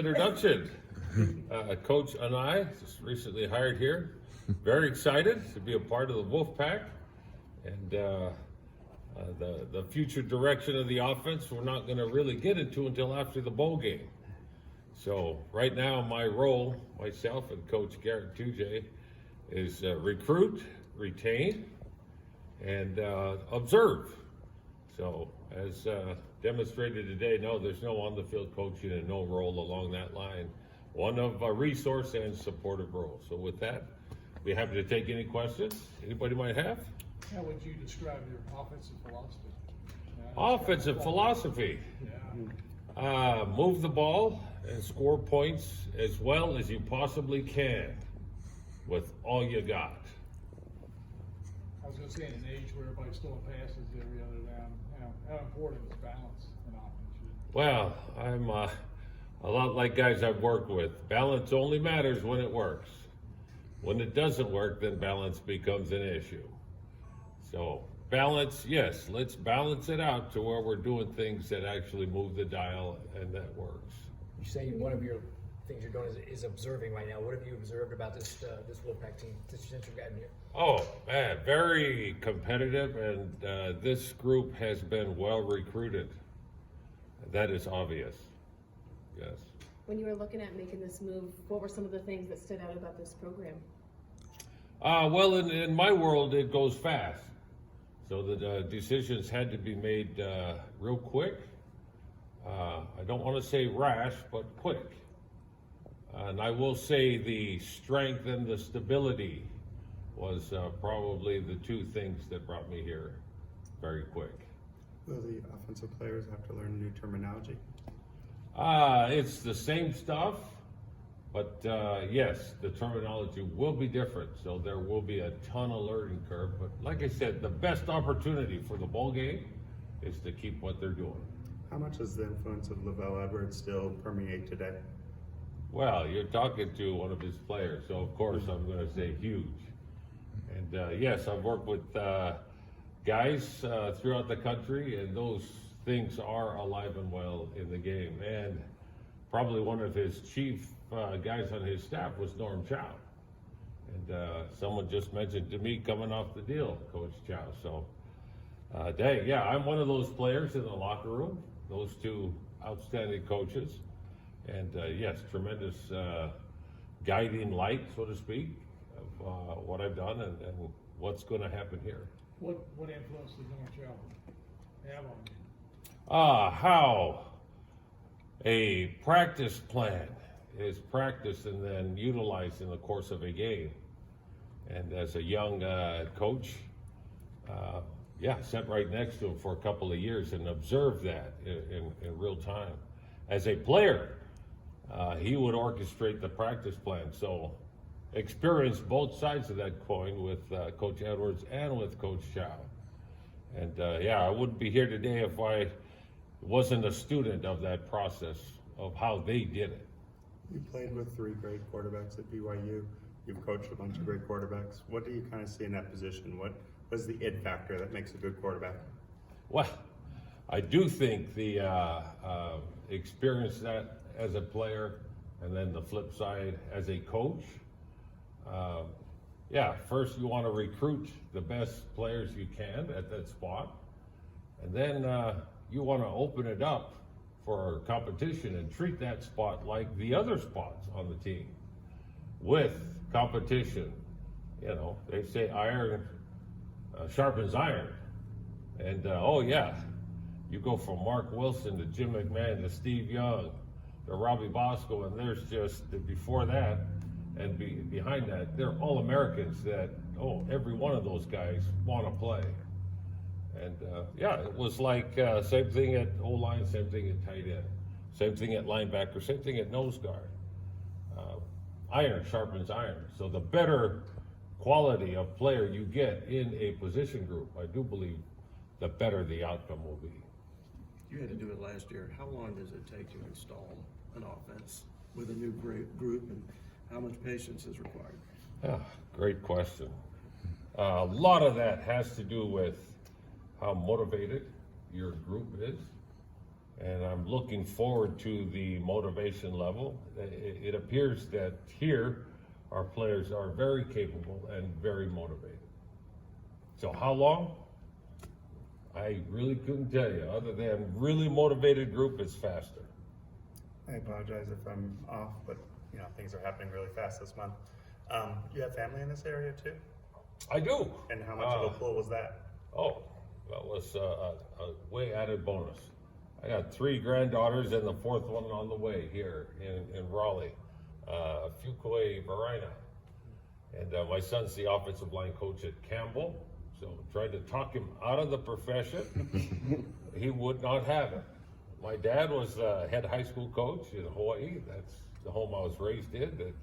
Introduction. Coach Anae, just recently hired here. Very excited to be a part of the Wolfpack. And the future direction of the offense, we're not going to really get into until after the bowl game. So right now, my role, myself and Coach Garrett Tujay, is recruit, retain, and observe. So as demonstrated today, no, there's no on-the-field coaching and no role along that line. One of a resource and supportive role. So with that, be happy to take any questions anybody might have. How would you describe your offensive philosophy? Offensive philosophy. Yeah. Move the ball and score points as well as you possibly can with all you got. I was going to say, in an age where everybody's throwing passes every other down, how important is balance in offense? Well, I'm a lot like guys I've worked with. Balance only matters when it works. When it doesn't work, then balance becomes an issue. So balance, yes, let's balance it out to where we're doing things that actually move the dial and that works. You say one of your things you're doing is observing right now. What have you observed about this Wolfpack team since you've gotten here? Oh man, very competitive, and this group has been well recruited. That is obvious. Yes. When you were looking at making this move, what were some of the things that stood out about this program? Well, in my world, it goes fast. So the decisions had to be made real quick. I don't want to say rash, but quick. And I will say the strength and the stability was probably the two things that brought me here very quick. Will the offensive players have to learn new terminology? It's the same stuff, but yes, the terminology will be different. So there will be a ton of learning curve. But like I said, the best opportunity for the ball game is to keep what they're doing. How much does the influence of Lavelle Edwards still permeate today? Well, you're talking to one of his players, so of course I'm going to say huge. And yes, I've worked with guys throughout the country, and those things are alive and well in the game. And probably one of his chief guys on his staff was Norm Chow. And someone just mentioned to me coming off the deal, Coach Chow. So, dang, yeah, I'm one of those players in the locker room, those two outstanding coaches. And yes, tremendous guiding light, so to speak, of what I've done and what's going to happen here. What influence did Norm Chow have on you? How a practice plan is practiced and then utilized in the course of a game. And as a young coach, sat right next to him for a couple of years and observed that in real time. As a player, he would orchestrate the practice plan. So experienced both sides of that coin with Coach Edwards and with Coach Chow. And I wouldn't be here today if I wasn't a student of that process of how they did it. You played with three great quarterbacks at BYU. You've coached a bunch of great quarterbacks. What do you kind of see in that position? What is the it factor that makes a good quarterback? Well, I do think the experience that as a player, and then the flip side as a coach. First you want to recruit the best players you can at that spot, and then you want to open it up for competition and treat that spot like the other spots on the team with competition. You know, they say iron sharpens iron, and you go from Mark Wilson to Jim McMahon to Steve Young to Robbie Bosco, and there's just before that and behind that, they're all Americans that, every one of those guys want to play. And it was like same thing at O-line, same thing at tight end, same thing at linebacker, same thing at nose guard. Iron sharpens iron. So the better quality of player you get in a position group, I do believe the better the outcome will be. You had to do it last year. How long does it take to install an offense with a new group, and how much patience is required? Yeah, great question. A lot of that has to do with how motivated your group is and I'm looking forward to the motivation level. It appears that here our players are very capable and very motivated. So how long? I really couldn't tell you, other than really motivated group is faster. I apologize if I'm off, but you know things are happening really fast this month. You have family in this area too? I do. And how much of a pull was that? Oh, that was a way added bonus. I got 3 granddaughters and the 4th one on the way here in Raleigh, Fuquay Varina. And my son's the offensive line coach at Campbell, so tried to talk him out of the profession. He would not have it. My dad was the head high school coach in Hawaii. That's the home I was raised in.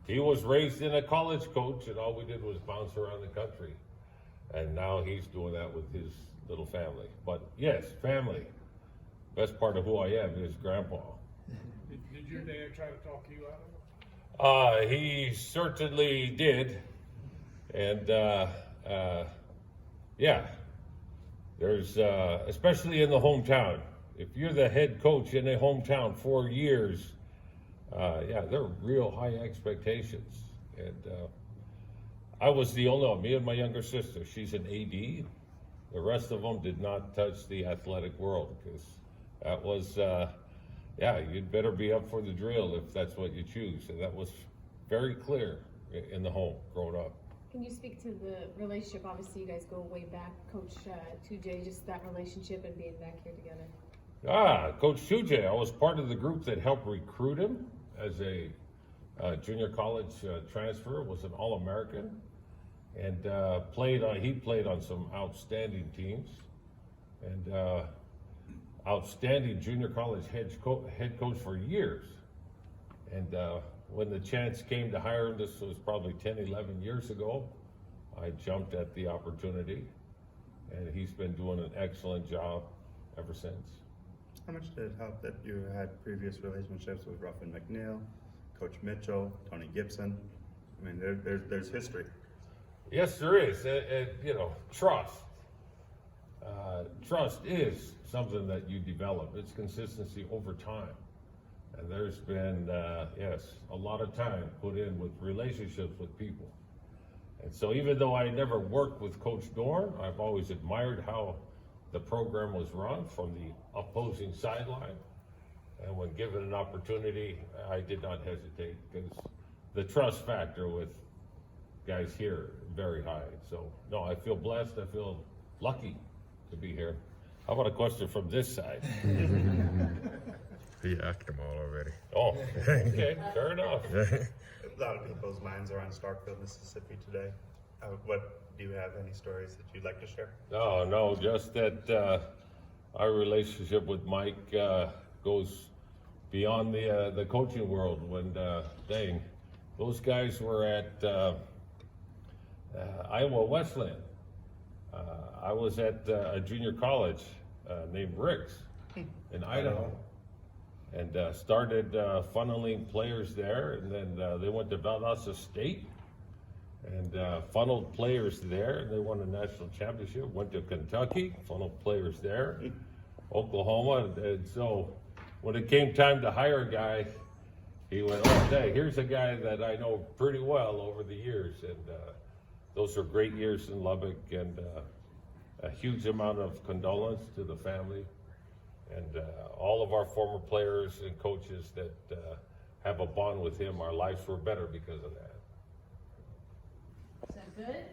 He was raised in a college coach, and all we did was bounce around the country. And now he's doing that with his little family. But yes, family. Best part of who I am is grandpa. Did your dad try to talk you out of it? He certainly did. And yeah, there's, especially in the hometown, if you're the head coach in a hometown for years, yeah, they're real high expectations. And I was the only, me and my younger sister, she's an AD. The rest of them did not touch the athletic world because that was, yeah, you'd better be up for the drill if that's what you choose. And that was very clear in the home growing up. Can you speak to the relationship? Obviously, you guys go way back, Coach 2J, just that relationship and being back here together. Coach 2J, I was part of the group that helped recruit him as a junior college transfer, was an All-American, and he played on some outstanding teams, and outstanding junior college head coach for years. And when the chance came to hire him, this was probably 10, 11 years ago, I jumped at the opportunity, and he's been doing an excellent job ever since. How much did it help that you had previous relationships with Ruffin McNeil, Coach Mitchell, Tony Gibson? I mean, there's history. Yes, there is. You know, trust. Trust is something that you develop. It's consistency over time. And there's been, yes, a lot of time put in with relationships with people. And so even though I never worked with Coach Dorn, I've always admired how the program was run from the opposing sideline. And when given an opportunity, I did not hesitate because the trust factor with guys here very high. So no, I feel blessed. I feel lucky to be here. How about a question from this side? He asked them all already. Oh, okay, fair enough. A lot of people's minds are on Starkville, Mississippi today. Do you have any stories that you'd like to share? No, just that our relationship with Mike goes beyond the coaching world. When dang, those guys were at Iowa Westland. I was at a junior college named Rick's in Idaho, and started funneling players there, and then they went to Valdosta State and funneled players there, and they won a national championship. Went to Kentucky, funneled players there, Oklahoma, and so when it came time to hire a guy, he went, oh, hey, here's a guy that I know pretty well over the years, and those are great years in Lubbock, and a huge amount of condolence to the family, and all of our former players and coaches that have a bond with him. Our lives were better because of that. Is that good?